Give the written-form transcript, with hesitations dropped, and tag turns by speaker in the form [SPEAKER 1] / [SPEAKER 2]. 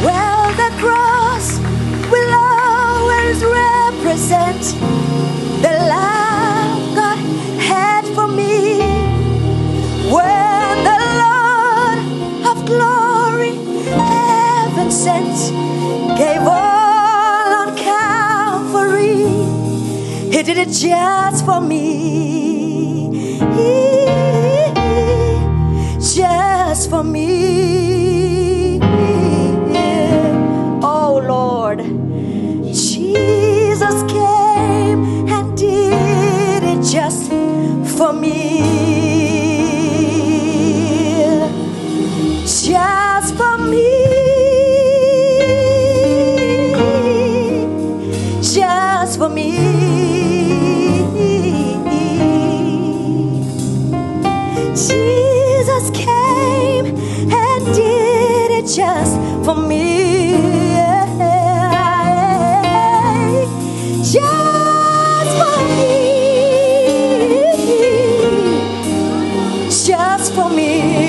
[SPEAKER 1] Well, the cross will always represent the love God had for me. When the Lord of glory, heaven sent, gave all on Calvary, He did it just for me. Just for me. Oh Lord, Jesus came and did it just for me. Just for me. Just for me. Jesus came and did it just for me. Just for me. Just for me.